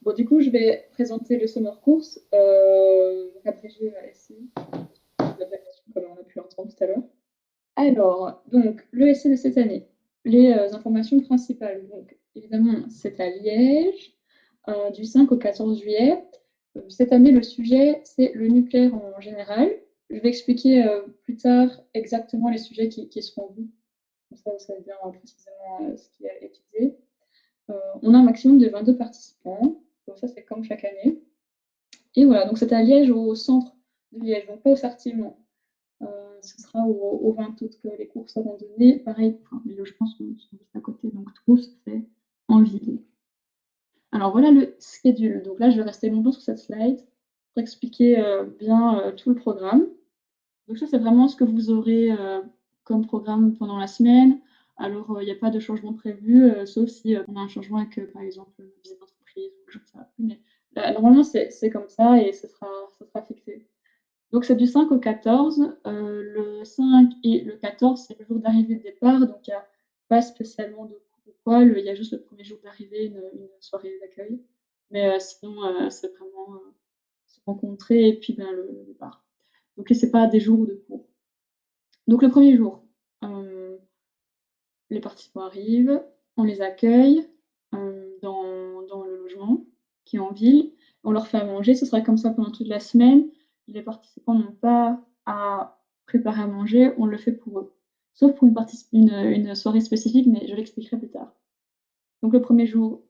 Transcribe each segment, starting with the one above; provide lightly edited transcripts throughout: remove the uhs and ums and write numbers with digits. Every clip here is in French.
Bon, du coup, je vais présenter le summer course, abrégé SI, comme on a pu l'entendre tout à l'heure. Alors, donc, le SI de cette année, les informations principales. Donc, évidemment, c'est à Liège, du 5 au 14 juillet. Cette année, le sujet, c'est le nucléaire en général. Je vais expliquer plus tard exactement les sujets qui seront vus. Comme ça, vous savez bien précisément ce qui est étudié. On a un maximum de 22 participants. Donc ça, c'est comme chaque année. Et voilà, donc c'est à Liège, au centre de Liège, donc pas au Sartiment. Ce sera au 20 août que les cours seront donnés. Pareil, enfin, les logements sont juste à côté, donc tout se fait en ville. Alors voilà le schedule. Donc là, je vais rester longtemps sur cette slide pour expliquer bien tout le programme. Donc ça, c'est vraiment ce que vous aurez comme programme pendant la semaine. Alors, il n'y a pas de changement prévu, sauf si on a un changement avec, par exemple, une visite d'entreprise ou je ne sais pas. Mais là, normalement, c'est comme ça et ce sera fixé. Donc, c'est du 5 au 14. Le 5 et le 14, c'est le jour d'arrivée et de départ. Donc, il n'y a pas spécialement de cours ou quoi. Il y a juste le premier jour d'arrivée, une soirée d'accueil. Mais sinon, c'est vraiment se rencontrer et puis ben, le départ. Donc, ce n'est pas des jours de cours. Donc, le premier jour, les participants arrivent, on les accueille dans le logement qui est en ville, on leur fait à manger, ce sera comme ça pendant toute la semaine. Les participants n'ont pas à préparer à manger, on le fait pour eux. Sauf pour une soirée spécifique, mais je l'expliquerai plus tard. Donc le premier jour,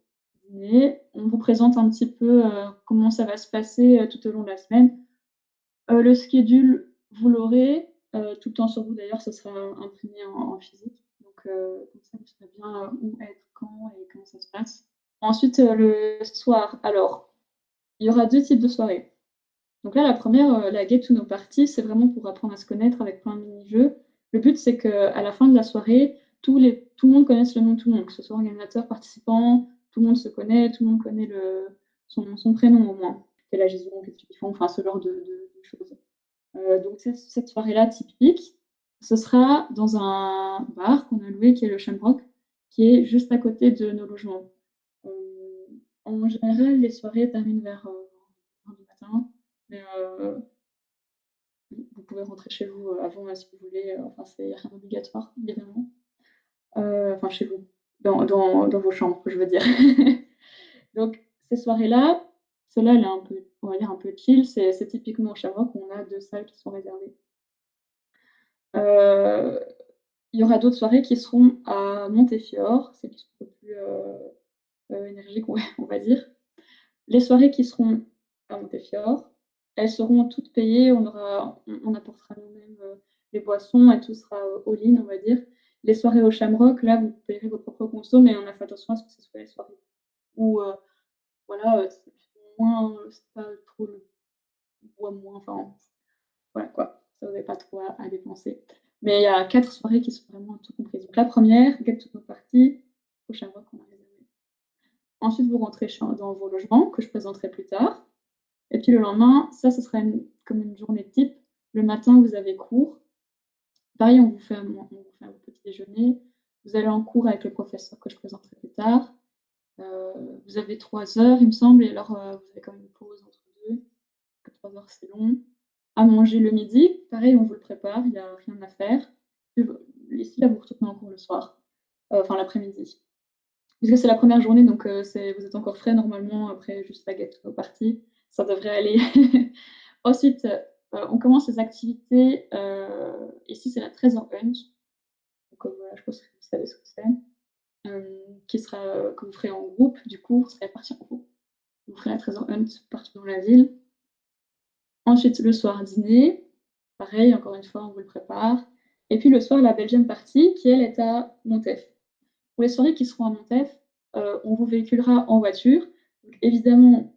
dîner, on vous présente un petit peu comment ça va se passer tout au long de la semaine. Le schedule, vous l'aurez tout le temps sur vous d'ailleurs, ce sera imprimé en physique. Donc comme ça, vous savez bien où être, quand et comment ça se passe. Ensuite, le soir, alors, il y aura deux types de soirées. Donc là, la première, la Get to Know Party, c'est vraiment pour apprendre à se connaître avec plein de mini-jeux. Le but, c'est qu'à la fin de la soirée, tout le monde connaisse le nom de tout le monde, que ce soit organisateur, participant, tout le monde se connaît, tout le monde connaît son prénom au moins. Quel âge ils ont, qu'est-ce qu'ils font, enfin ce genre de choses. Donc cette soirée-là typique, ce sera dans un bar qu'on a loué qui est le Shamrock, qui est juste à côté de nos logements. En général, les soirées terminent vers 1 du matin, mais vous pouvez rentrer chez vous avant si vous voulez. Enfin, c'est rien d'obligatoire, évidemment. Enfin, chez vous, dans vos chambres, je veux dire. Donc, ces soirées-là, celle-là, elle est un peu, on va dire, un peu chill. C'est typiquement au Shamrock où on a deux salles qui sont réservées. Il y aura d'autres soirées qui seront à Montefiore, celles qui sont un peu plus énergiques, on va dire. Les soirées qui seront à Montefiore, elles seront toutes payées, on apportera nous-mêmes les boissons et tout sera all-in, on va dire. Les soirées au Shamrock, là, vous payerez vos propres consos, mais on a fait attention à ce que ce soit les soirées où, voilà, c'est pas trop le bois moins, enfin, voilà quoi, ça vous n'avez pas trop à dépenser. Mais il y a 4 soirées qui sont vraiment tout comprises. Donc la première, Get to Know Party, prochain mois qu'on a réservé. Ensuite, vous rentrez dans vos logements, que je présenterai plus tard. Et puis le lendemain, ça, ce sera comme une journée type. Le matin, vous avez cours. Pareil, on vous fait un petit déjeuner. Vous allez en cours avec le professeur que je présenterai plus tard. Vous avez 3 heures, il me semble, et alors vous avez quand même une pause entre deux. 3 heures, c'est long. À manger le midi, pareil, on vous le prépare, il n'y a rien à faire. Ici, là, vous retournez en cours le soir, enfin l'après-midi. Puisque c'est la première journée, donc vous êtes encore frais normalement, après juste la gâteau partie, ça devrait aller. Ensuite, on commence les activités. Ici, c'est la Treasure Hunt. Donc voilà, je pense que vous savez ce que c'est. Qui sera, que vous ferez en groupe, du coup, vous serez partis en groupe. Vous ferez la Treasure Hunt partout dans la ville. Ensuite, le soir, dîner. Pareil, encore une fois, on vous le prépare. Et puis le soir, la Belgian Party, qui elle est à Montef. Pour les soirées qui seront à Montef, on vous véhiculera en voiture. Donc, évidemment,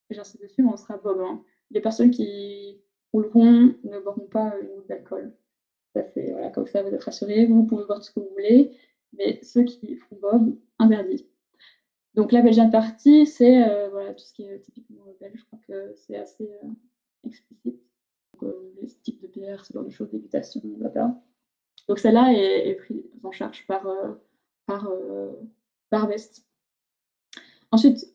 j'insiste dessus, mais on sera Bob. Hein. Les personnes qui rouleront ne boiront pas une goutte d'alcool. Ça, c'est, voilà, comme ça, vous êtes rassurés. Vous pouvez boire ce que vous voulez, mais ceux qui font Bob, interdit. Donc la Belgian Party, c'est voilà, tout ce qui est typiquement belge. Je crois que c'est assez explicite. Les types de bières, ce genre de choses, dégustation, blablabla. Donc celle-là est prise en charge par, par Best. Ensuite,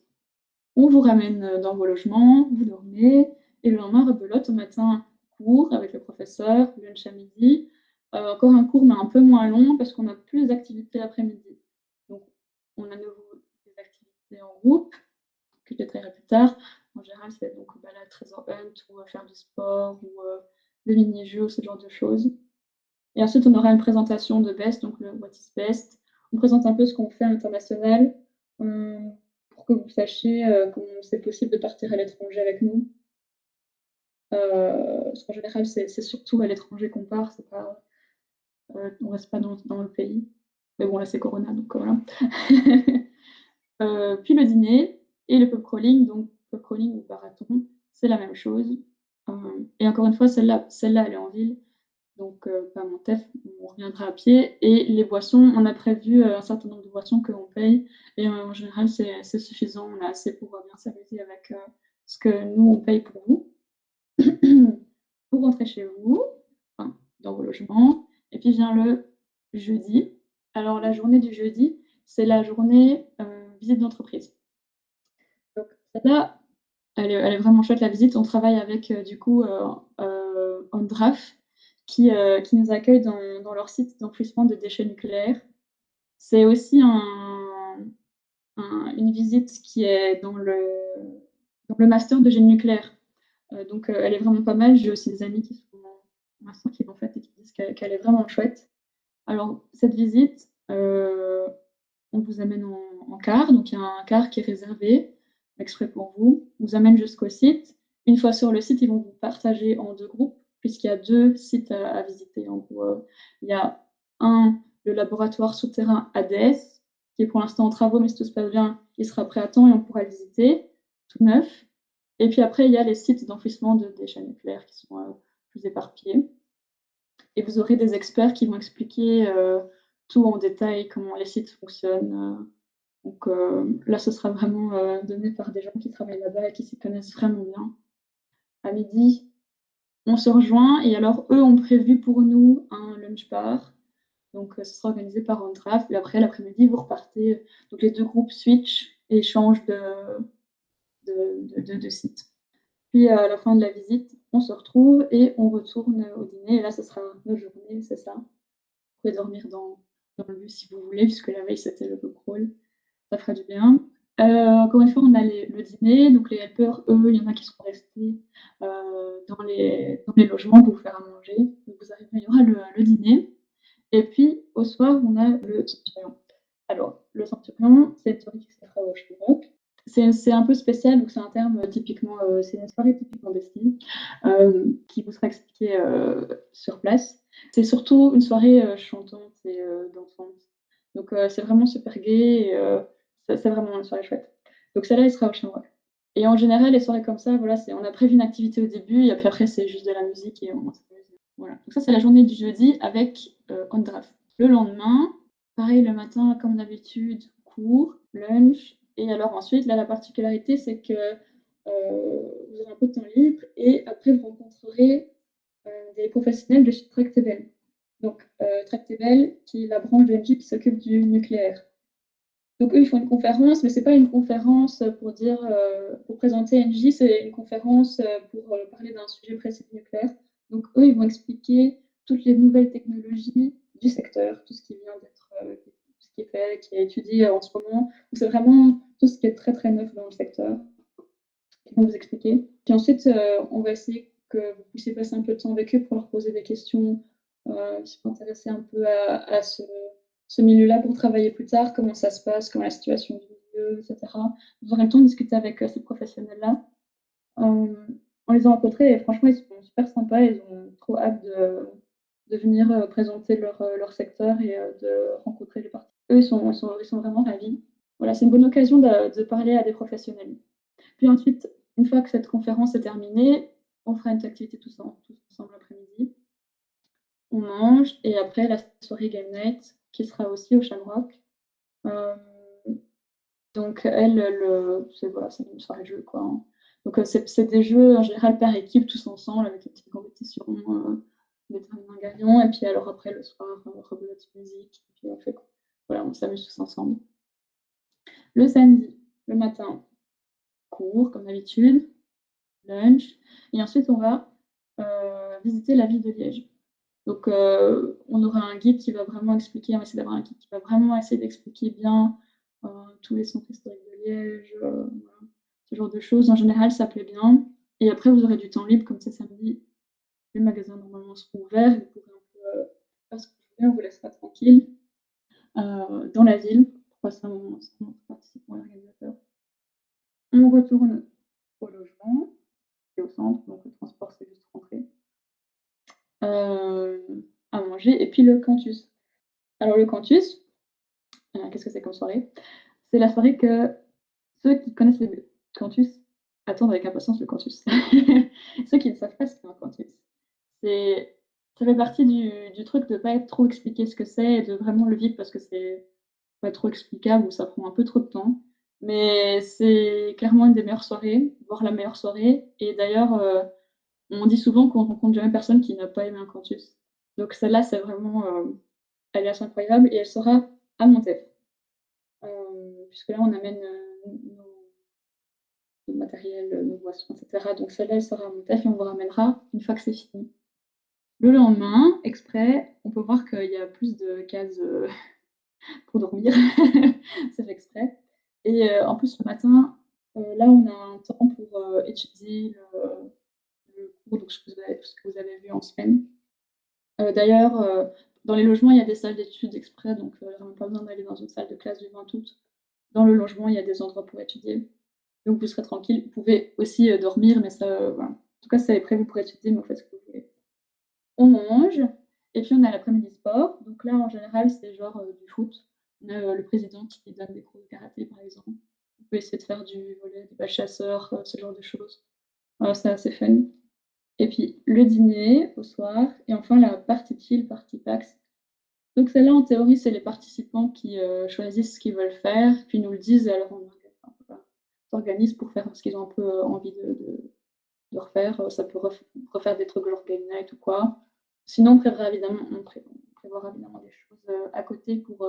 On vous ramène dans vos logements, vous dormez, et le lendemain, rebelote, au matin, cours avec le professeur, lunch à midi. Encore un cours, mais un peu moins long, parce qu'on a plus d'activités l'après-midi. Donc, on a de nouveau des activités en groupe, que je détaillerai plus tard. En général, c'est donc balade, trésor hunt, ou faire du sport, ou des mini-jeux, ce genre de choses. Et ensuite, on aura une présentation de BEST, donc le What is BEST. On présente un peu ce qu'on fait à l'international, pour que vous sachiez comment c'est possible de partir à l'étranger avec nous. Parce qu'en général, c'est surtout à l'étranger qu'on part, c'est pas, on reste pas dans le pays. Mais bon, là, c'est Corona, donc voilà. Puis le dîner et le pub crawling, donc pub crawling ou marathon, c'est la même chose. Et encore une fois, celle-là, elle est en ville. Donc, pas mon TEF, on reviendra à pied. Et les boissons, on a prévu un certain nombre de boissons que l'on paye. Et en général, c'est suffisant. On a assez pour bien s'amuser avec ce que nous, on paye pour vous. Vous rentrez chez vous, enfin, dans vos logements. Et puis vient le jeudi. Alors, la journée du jeudi, c'est la journée visite d'entreprise. Donc, celle-là, elle est vraiment chouette, la visite. On travaille avec, du coup, Ondraf, qui nous accueille dans leur site d'enfouissement de déchets nucléaires. C'est aussi une visite qui est dans le master de génie nucléaire. Donc, elle est vraiment pas mal. J'ai aussi des amis qui sont en master qui l'ont faite et qui disent qu'elle est vraiment chouette. Alors, cette visite, on vous amène en car. Donc, il y a un car qui est réservé exprès pour vous. On vous amène jusqu'au site. Une fois sur le site, ils vont vous partager en deux groupes, puisqu'il y a deux sites à visiter. En gros, il y a le laboratoire souterrain ADES, qui est pour l'instant en travaux, mais si tout se passe bien, il sera prêt à temps et on pourra le visiter, tout neuf. Et puis après, il y a les sites d'enfouissement de déchets nucléaires qui sont plus éparpillés. Et vous aurez des experts qui vont expliquer tout en détail, comment les sites fonctionnent. Donc là, ce sera vraiment donné par des gens qui travaillent là-bas et qui s'y connaissent vraiment bien. À midi, on se rejoint et alors eux ont prévu pour nous un lunch bar. Donc ce sera organisé par Ontraf. Et après, l'après-midi, vous repartez. Donc les deux groupes switch et changent de site. Puis à la fin de la visite, on se retrouve et on retourne au dîner. Et là, ce sera notre journée, c'est ça. Vous pouvez dormir dans le bus si vous voulez, puisque la veille, c'était le pub crawl. Ça fera du bien. Encore une fois, on a le dîner. Donc les helpers, eux, il y en a qui seront restés dans les logements pour vous faire à manger. Donc vous arriverez, il y aura le dîner. Et puis au soir, on a le centurion. Alors, le centurion, c'est une soirée qui se fera au Shamrock. C'est un peu spécial, donc c'est un terme typiquement, c'est une soirée typiquement d'Esti, qui vous sera expliqué sur place. C'est surtout une soirée chantante et dansante. Donc c'est vraiment super gai et c'est vraiment une soirée chouette. Donc celle-là, elle sera au Shamrock. Et en général, les soirées comme ça, voilà, on a prévu une activité au début et puis après, c'est juste de la musique et on s'amuse. Voilà. Donc ça, c'est la journée du jeudi avec Ondraft. Le lendemain, pareil, le matin, comme d'habitude, cours, lunch. Et alors ensuite, là, la particularité, c'est que vous aurez un peu de temps libre et après, vous rencontrerez des professionnels de chez Tractebel. Donc, Tractebel, qui est la branche de NG qui s'occupe du nucléaire. Donc, eux, ils font une conférence, mais ce n'est pas une conférence pour présenter NJ, c'est une conférence pour parler d'un sujet précis du nucléaire. Donc, eux, ils vont expliquer toutes les nouvelles technologies du secteur, tout ce qui vient d'être, tout ce qui est fait, qui est étudié en ce moment. Donc, c'est vraiment tout ce qui est très, très neuf dans le secteur qu'ils vont vous expliquer. Puis ensuite, on va essayer que vous puissiez passer un peu de temps avec eux pour leur poser des questions, qui sont intéressés un peu à ce milieu-là pour travailler plus tard, comment ça se passe, comment la situation du milieu, etc. Vous aurez le temps de discuter avec ces professionnels-là. On les a rencontrés et franchement, ils sont super sympas. Ils ont trop hâte de venir présenter leur secteur et de rencontrer les parties. Eux, ils sont vraiment ravis. Voilà, c'est une bonne occasion de parler à des professionnels. Puis ensuite, une fois que cette conférence est terminée, on fera une activité tous ensemble l'après-midi. On mange et après la soirée Game Night qui sera aussi au Shamrock. Euh, donc c'est voilà, c'est une soirée de jeu quoi. Donc c'est des jeux en général par équipe tous ensemble avec une petite compétition, déterminer un gagnant et puis alors après le soir rebelote musique et puis on fait quoi. Voilà, on s'amuse tous ensemble. Le samedi, le matin, cours comme d'habitude, lunch et ensuite on va, visiter la ville de Liège. Donc, on aura un guide qui va vraiment expliquer on va essayer d'avoir un guide qui va vraiment essayer d'expliquer bien, tous les centres historiques de Liège, voilà, ce genre de choses. En général, ça plaît bien et après vous aurez du temps libre comme c'est samedi, les magasins normalement seront ouverts et vous pourrez un peu, faire ce que vous voulez, on vous laissera tranquille, dans la ville pour passer un moment ensemble entre participants et organisateurs. On retourne au logement et au centre, donc le transport c'est juste rentrer, à manger et puis le cantus. Alors le cantus, qu'est-ce que c'est comme soirée? C'est la soirée que ceux qui connaissent le cantus attendent avec impatience le cantus. Ceux qui ne savent pas ce qu'est un cantus, c'est ça fait partie du truc de pas être trop expliqué ce que c'est et de vraiment le vivre parce que c'est pas trop explicable ou ça prend un peu trop de temps. Mais c'est clairement une des meilleures soirées, voire la meilleure soirée. Et d'ailleurs, on dit souvent qu'on rencontre jamais personne qui n'a pas aimé un cantus. Donc celle-là, c'est vraiment, elle est assez incroyable et elle sera à Montef. Puisque là, on amène nos matériels, nos boissons, etc. Donc celle-là, elle sera à Montef et on vous ramènera une fois que c'est fini. Le lendemain, exprès, on peut voir qu'il y a plus de cases pour dormir. C'est fait exprès. Et en plus, le matin, là, on a un temps pour étudier le cours, donc ce que vous avez vu en semaine. D'ailleurs, dans les logements, il y a des salles d'études exprès, donc il n'y a même pas besoin d'aller dans une salle de classe du 20 août. Dans le logement, il y a des endroits pour étudier. Donc vous serez tranquille. Vous pouvez aussi dormir, mais ça, voilà. En tout cas, ça est prévu pour étudier, mais vous faites ce que vous voulez. On mange, et puis on a l'après-midi sport. Donc là, en général, c'est genre du foot. On a le président qui donne des cours de karaté, par exemple. On peut essayer de faire du volley, du chasseur, ce genre de choses. C'est assez fun. Et puis le dîner au soir, et enfin la partie chill, partie pax. Donc celle-là, en théorie, c'est les participants qui choisissent ce qu'ils veulent faire, puis nous le disent, et alors on s'organise pour faire ce qu'ils ont un peu envie de refaire. Ça peut refaire des trucs genre game night ou quoi. Sinon, on prévoira évidemment des choses à côté pour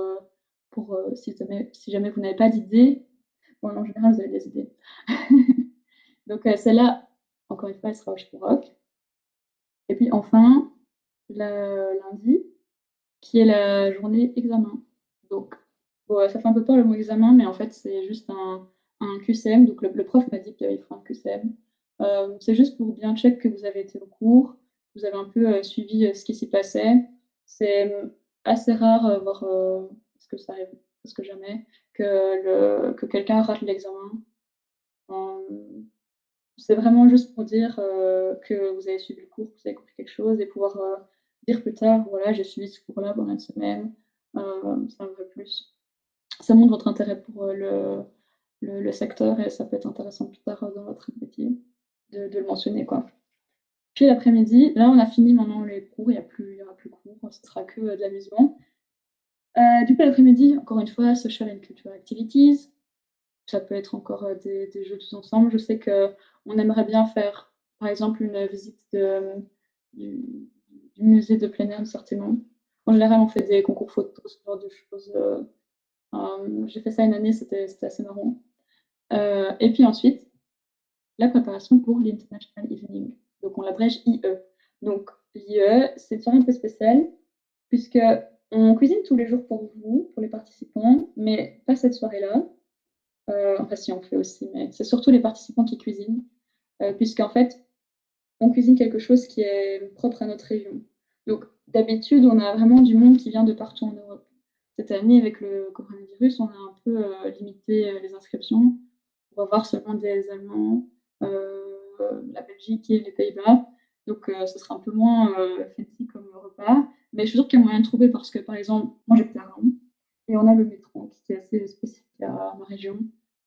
si jamais vous n'avez pas d'idées. Bon, en général, vous avez des idées. Donc celle-là, encore une fois, elle sera au Chiroc. Et puis enfin, le lundi, qui est la journée examen. Donc, bon, ça fait un peu peur le mot examen, mais en fait, c'est juste un QCM. Donc, le prof m'a dit qu'il ferait un QCM. C'est juste pour bien check que vous avez été au cours, que vous avez un peu suivi ce qui s'y passait. C'est assez rare, voire parce que ça arrive presque jamais, que quelqu'un rate l'examen. Euh, c'est vraiment juste pour dire que vous avez suivi le cours, que vous avez compris quelque chose et pouvoir dire plus tard, voilà, j'ai suivi ce cours-là pendant une semaine, c'est un vrai plus. Ça montre votre intérêt pour le secteur et ça peut être intéressant plus tard dans votre métier de le mentionner, quoi. Puis l'après-midi, là on a fini maintenant les cours, il y aura plus cours, ce sera que de l'amusement. Du coup l'après-midi, encore une fois, social and cultural activities. Ça peut être encore des jeux tous ensemble. Je sais qu'on aimerait bien faire, par exemple, une visite du, du musée de plein air de Sarthénon. En général, on fait des concours photos, ce genre de choses. J'ai fait ça une année, c'était assez marrant. Et puis ensuite, la préparation pour l'International Evening. Donc, on l'abrège IE. Donc, l'IE, c'est une soirée un peu spéciale, puisque on cuisine tous les jours pour vous, pour les participants, mais pas cette soirée-là. Enfin, si on le fait aussi, mais c'est surtout les participants qui cuisinent, puisqu'en fait, on cuisine quelque chose qui est propre à notre région. Donc, d'habitude, on a vraiment du monde qui vient de partout en Europe. Cette année, avec le coronavirus, on a un peu limité les inscriptions. On va voir seulement des Allemands, la Belgique et les Pays-Bas. Donc, ce sera un peu moins fancy comme repas. Mais je suis sûre qu'il y a moyen de trouver parce que, par exemple, moi j'habite à Rome et on a le métro qui est assez spécifique à ma région.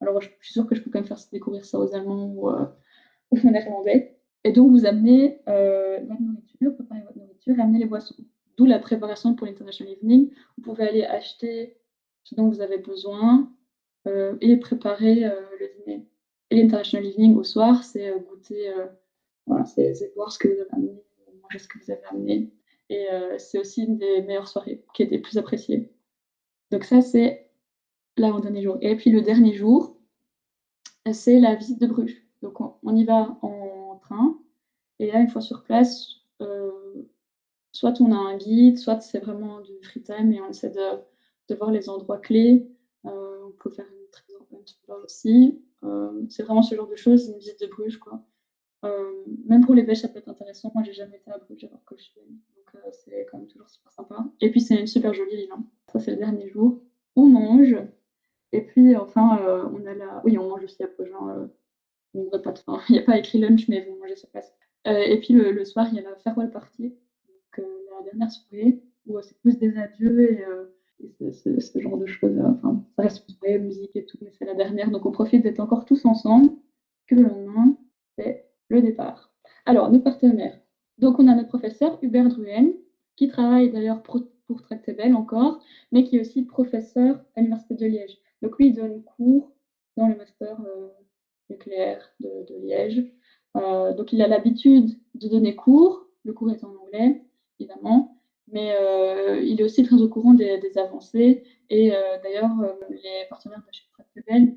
Alors, je suis sûre que je peux quand même faire découvrir ça aux Allemands ou aux Néerlandais. Et donc, vous amenez votre nourriture, préparez votre nourriture et amenez les boissons. D'où la préparation pour l'International Evening. Vous pouvez aller acheter ce dont vous avez besoin et préparer le dîner. Et l'International Evening au soir, c'est goûter, voilà, c'est boire ce que vous avez amené, manger ce que vous avez amené. Et c'est aussi une des meilleures soirées, qui est des plus appréciées. Donc ça, c'est l'avant-dernier jour. Et puis le dernier jour, c'est la visite de Bruges. Donc on y va en train et là, une fois sur place, soit on a un guide, soit c'est vraiment du free time et on essaie de voir les endroits clés. On peut faire une treasure hunt aussi. C'est vraiment ce genre de choses, une visite de Bruges, quoi. Même pour les Belges, ça peut être intéressant. Moi, j'ai jamais été à Bruges alors que je suis allée. Donc, c'est quand même toujours super sympa. Et puis, c'est une super jolie ville, hein. Ça, c'est le dernier jour. On mange. Et puis, enfin, on a la. Oui, on mange aussi à Pogin. On ne pas de faim. Il n'y a pas écrit lunch, mais vous mangez sur place. Et puis, le soir, il y a la farewell party. Donc, la dernière soirée, où c'est plus des adieux et ce genre de choses. Enfin, ça reste une soirée, musique et tout, mais c'est la dernière. Donc, on profite d'être encore tous ensemble. Que le lendemain, c'est le départ. Alors, nos partenaires. Donc, on a notre professeur Hubert Druen, qui travaille d'ailleurs pour Tractebel encore, mais qui est aussi professeur à l'Université de Liège. Donc, lui, il donne cours dans le master nucléaire de Liège. Donc, il a l'habitude de donner cours. Le cours est en anglais, évidemment, mais il est aussi très au courant des avancées. Et d'ailleurs, les partenaires de chez Tractebel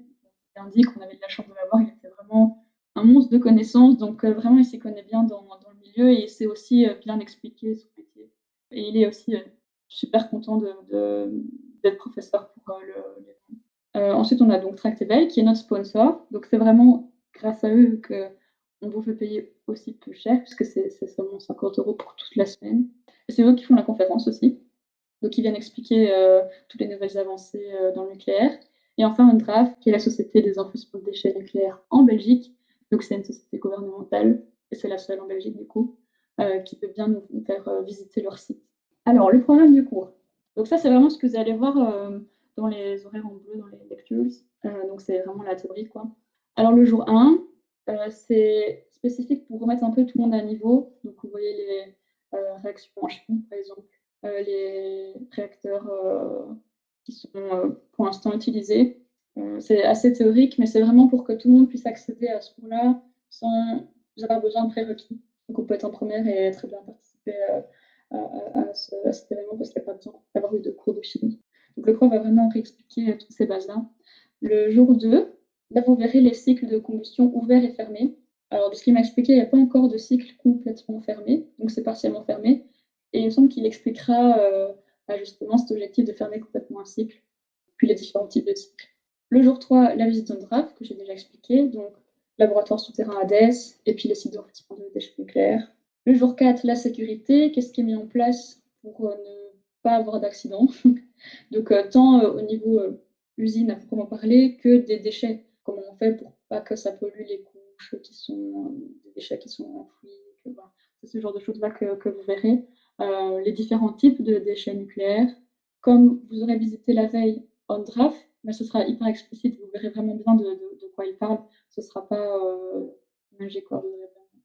indiquent qu'on avait de la chance de l'avoir. Il était vraiment un monstre de connaissances, donc vraiment, il s'y connaît bien dans le milieu et il sait aussi bien expliquer son métier. Et il est aussi super content d'être professeur pour ensuite, on a donc Tractebel qui est notre sponsor. Donc, c'est vraiment grâce à eux qu'on vous fait payer aussi plus cher, puisque c'est seulement 50 € pour toute la semaine. Et c'est eux qui font la conférence aussi. Donc, ils viennent expliquer toutes les nouvelles avancées dans le nucléaire. Et enfin, UNDRAF, qui est la Société des Enfants des déchets nucléaires en Belgique. Donc, c'est une société gouvernementale, et c'est la seule en Belgique, du coup, qui peut bien nous faire visiter leur site. Alors, le programme du cours. Donc, ça, c'est vraiment ce que vous allez voir dans les horaires en bleu, dans les lectures. Donc, c'est vraiment la théorie, quoi. Alors, le jour 1, c'est spécifique pour remettre un peu tout le monde à niveau. Donc, vous voyez les réactions en chimie, par exemple, les réacteurs qui sont pour l'instant utilisés. C'est assez théorique, mais c'est vraiment pour que tout le monde puisse accéder à ce cours-là sans avoir besoin de prérequis. Donc, on peut être en première et très bien participer à cet événement parce qu'il n'y a pas besoin d'avoir eu de cours de chimie. Donc, le prof va vraiment réexpliquer toutes ces bases-là. Le jour 2, là, vous verrez les cycles de combustion ouverts et fermés. Alors, de ce qu'il m'a expliqué, il n'y a pas encore de cycle complètement fermé, donc c'est partiellement fermé. Et il me semble qu'il expliquera justement cet objectif de fermer complètement un cycle, puis les différents types de cycles. Le jour 3, la visite d'UNDRAF, que j'ai déjà expliqué, donc laboratoire souterrain ADES, et puis les sites de refroidissement de déchets nucléaires. Le jour 4, la sécurité, qu'est-ce qui est mis en place pour ne pas avoir d'accident. Donc, tant au niveau usine à proprement parler que des déchets. Comment on fait pour pas que ça pollue les couches qui sont des déchets qui sont enfouis. Voilà. C'est ce genre de choses-là que vous verrez. Les différents types de déchets nucléaires. Comme vous aurez visité la veille ONDRAF, mais ce sera hyper explicite, vous verrez vraiment bien de quoi il parle. Ce ne sera pas magique, quoi.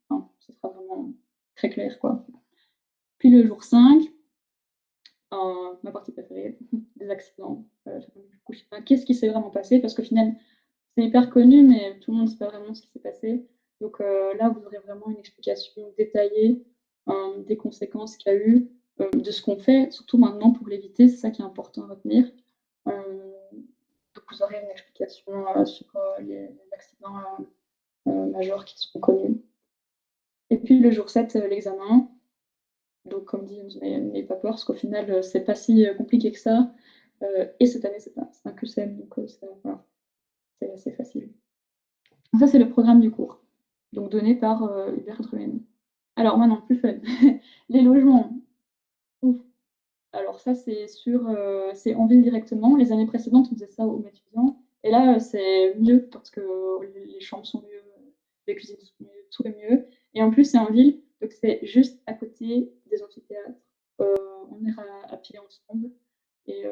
Enfin, ce sera vraiment très clair, quoi. Puis le jour 5, ma partie préférée, des accidents. Qu'est-ce qui s'est vraiment passé? Parce qu'au final, c'est hyper connu, mais tout le monde ne sait pas vraiment ce qui s'est passé. Donc là, vous aurez vraiment une explication détaillée des conséquences qu'il y a eu, de ce qu'on fait, surtout maintenant pour l'éviter, c'est ça qui est important à retenir. Donc vous aurez une explication sur les accidents majeurs qui sont connus. Et puis le jour 7, l'examen. Donc comme dit, n'ayez pas peur, parce qu'au final, c'est pas si compliqué que ça. Et cette année, c'est un QCM, donc voilà, c'est assez facile. Ça, c'est le programme du cours, donc donné par Hubert Druen. Alors maintenant, plus fun. Les logements. Ouf. Alors ça, c'est en ville directement. Les années précédentes, on faisait ça aux étudiants. Et là, c'est mieux parce que les chambres sont mieux, les cuisines sont mieux, tout est mieux. Et en plus, c'est en ville, donc c'est juste à côté des amphithéâtres. On ira à pied ensemble et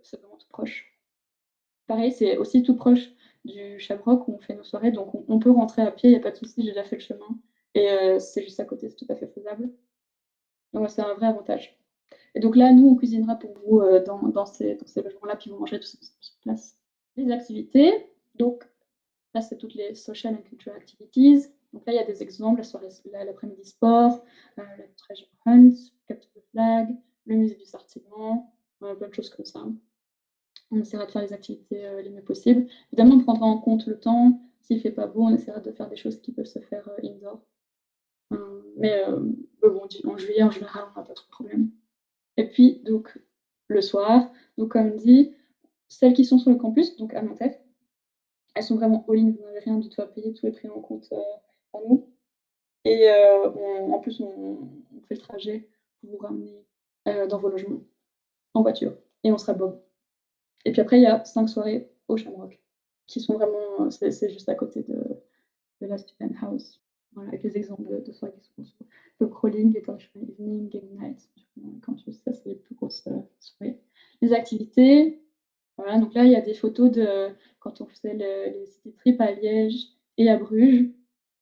c'est vraiment tout proche. Pareil, c'est aussi tout proche du Shabrock où on fait nos soirées, donc on peut rentrer à pied, il n'y a pas de souci, j'ai déjà fait le chemin. Et c'est juste à côté, c'est tout à fait faisable. Donc ouais, c'est un vrai avantage. Et donc là, nous, on cuisinera pour vous dans ces logements-là, puis vous mangerez tout ça sur place. Les activités, donc là, c'est toutes les social and cultural activities. Donc là, il y a des exemples, la soirée, l'après-midi sport, la treasure hunt, capture de flag, le musée du Sartiment, plein de choses comme ça. On essaiera de faire les activités les mieux possibles. Évidemment, on prendra en compte le temps. S'il fait pas beau, on essaiera de faire des choses qui peuvent se faire indoor. Mais bon, en juillet, en général, on n'a pas trop de problème. Et puis, donc, le soir, donc comme dit, celles qui sont sur le campus, donc à Montef, elles sont vraiment all-in, vous n'avez rien du tout à payer, tout est pris en compte à nous. Et en plus, on fait le trajet pour vous ramener dans vos logements en voiture. Et on sera Bob. Et puis après, il y a 5 soirées au Shamrock, qui sont vraiment, c'est juste à côté de la Student House. Voilà, avec les exemples de soirées qui sont sur le crawling, les Torchman Evening, Game Night, campus, ça c'est les plus grosses soirées. Les activités, voilà, donc là il y a des photos de quand on faisait les city trips à Liège et à Bruges. Vous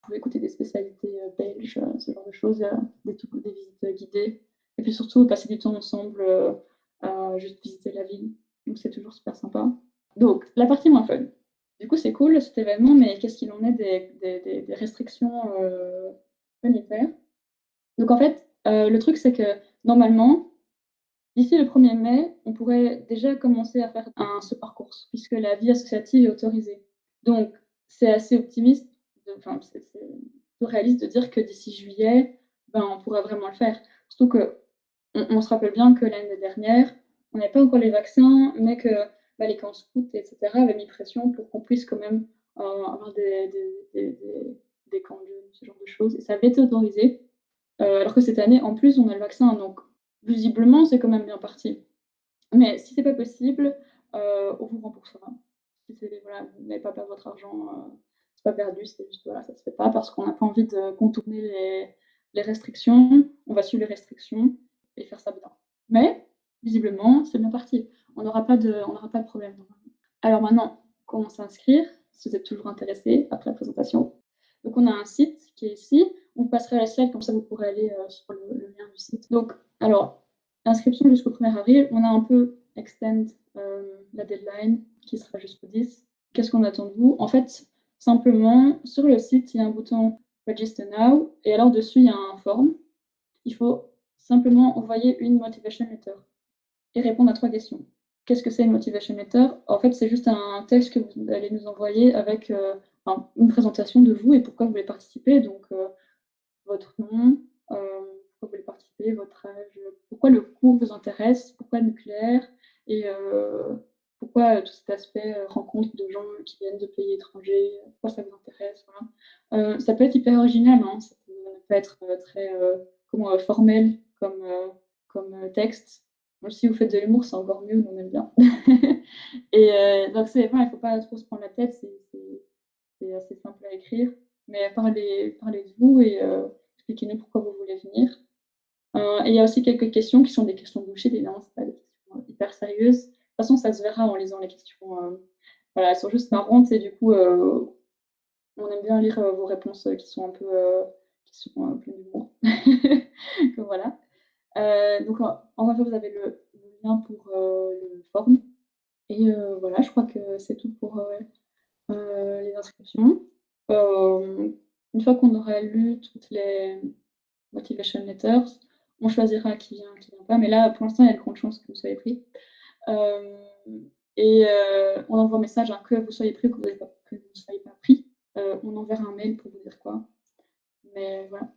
pouvez écouter des spécialités belges, ce genre de choses, des visites guidées. Et puis surtout passer du temps ensemble à juste visiter la ville. Donc c'est toujours super sympa. Donc la partie moins fun. Du coup, c'est cool cet événement, mais qu'est-ce qu'il en est des restrictions sanitaires? Donc en fait, le truc, c'est que normalement, d'ici le 1er mai, on pourrait déjà commencer à faire un support course, puisque la vie associative est autorisée. Donc c'est assez optimiste, enfin c'est plutôt réaliste de dire que d'ici juillet, ben, on pourrait vraiment le faire. Surtout qu'on se rappelle bien que l'année dernière, on n'avait pas encore les vaccins, mais que bah, les camps scouts, etc., avaient mis pression pour qu'on puisse quand même avoir des camps de ce genre de choses. Et ça avait été autorisé. Alors que cette année, en plus, on a le vaccin. Donc, visiblement, c'est quand même bien parti. Mais si c'est pas possible, on vous remboursera. Si voilà, vous n'avez pas perdu votre argent, c'est pas perdu, c'est juste voilà, ça se fait pas parce qu'on n'a pas envie de contourner les restrictions. On va suivre les restrictions et faire ça bien. Mais visiblement, c'est bien parti. On n'aura pas de problème. Alors maintenant, comment s'inscrire si vous êtes toujours intéressé après la présentation. Donc on a un site qui est ici. On passerait à la slide, comme ça vous pourrez aller sur le lien du site. Donc, alors, inscription jusqu'au 1er avril. On a un peu extend la deadline qui sera jusqu'au 10. Qu'est-ce qu'on attend de vous? En fait, simplement, sur le site, il y a un bouton Register Now. Et alors, dessus, il y a un form. Il faut simplement envoyer une motivation letter et répondre à 3 questions. Qu'est-ce que c'est une motivation letter? En fait, c'est juste un texte que vous allez nous envoyer avec une présentation de vous et pourquoi vous voulez participer. Donc, votre nom, pourquoi vous voulez participer, votre âge, pourquoi le cours vous intéresse, pourquoi le nucléaire et pourquoi tout cet aspect rencontre de gens qui viennent de pays étrangers, pourquoi ça vous intéresse. Voilà. Ça peut être hyper original, hein, ça peut pas être très formel comme texte. Si vous faites de l'humour, c'est encore mieux, on aime bien. Et donc, il ne faut pas trop se prendre la tête, c'est assez simple à écrire. Mais parlez de vous et expliquez-nous pourquoi vous voulez venir. Et il y a aussi quelques questions qui sont des questions bullshit, évidemment, ce pas des questions hyper sérieuses. De toute façon, ça se verra en lisant les questions. Voilà, elles sont juste marrantes et du coup, on aime bien lire vos réponses qui sont un peu pleines d'humour. Voilà. Donc, en vrai, vous avez le lien pour le form. Et voilà, je crois que c'est tout pour les inscriptions. Une fois qu'on aura lu toutes les motivation letters, on choisira qui vient pas. Mais là, pour l'instant, il y a de grandes chances que vous soyez pris. Et on envoie un message que vous soyez pris ou que vous ne soyez pas pris. On enverra un mail pour vous dire quoi. Mais voilà.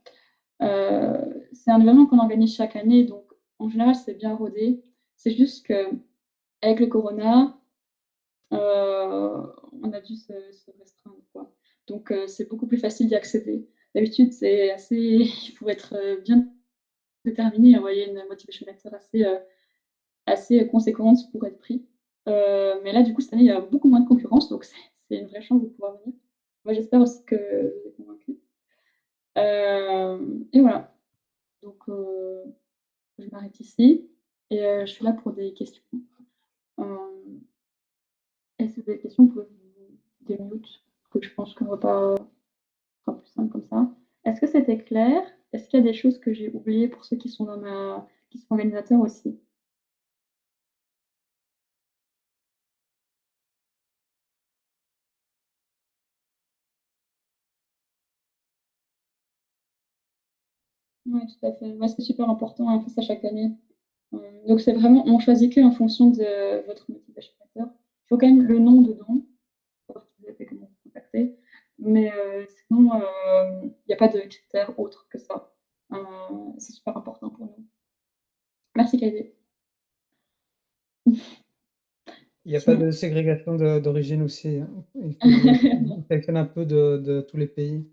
C'est un événement qu'on organise chaque année, donc en général, c'est bien rodé. C'est juste qu'avec le corona, on a dû se restreindre, quoi. Donc, c'est beaucoup plus facile d'y accéder. D'habitude, c'est assez il faut être bien déterminé et envoyer une motivation letter assez conséquente pour être pris. Mais là, du coup, cette année, il y a beaucoup moins de concurrence, donc c'est une vraie chance de pouvoir venir. Moi, j'espère aussi que je vous ai convaincu. Et voilà. Donc, je m'arrête ici et je suis là pour des questions. Et si vous avez des questions, vous pouvez vous démute, que je pense qu'on va pas sera plus simple comme ça. Est-ce que c'était clair? Est-ce qu'il y a des choses que j'ai oubliées pour ceux qui sont qui sont organisateurs aussi? Oui, tout à fait. Ouais, c'est super important, on fait ça chaque année. Donc c'est vraiment, on choisit que en fonction de votre motivation letter. Il faut quand même le nom dedans, pour voir qui vous êtes et comment vous contacter. Mais sinon, il y a pas de critères autres que ça. C'est super important pour nous. Merci Kaylee. Il n'y a pas de Sinon ségrégation d'origine aussi, hein. non. On sélectionne un peu de tous les pays.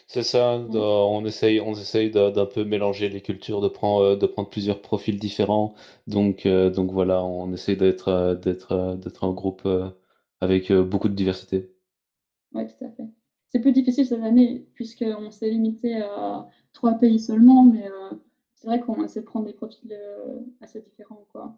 C'est ça, Ouais, on essaye d'un peu mélanger les cultures, de prendre plusieurs profils différents. Donc voilà, on essaye d'être un groupe avec beaucoup de diversité. ouais, tout à fait. C'est plus difficile cette année puisqu'on s'est limité à 3 pays seulement, mais c'est vrai qu'on essaie de prendre des profils, assez différents, quoi.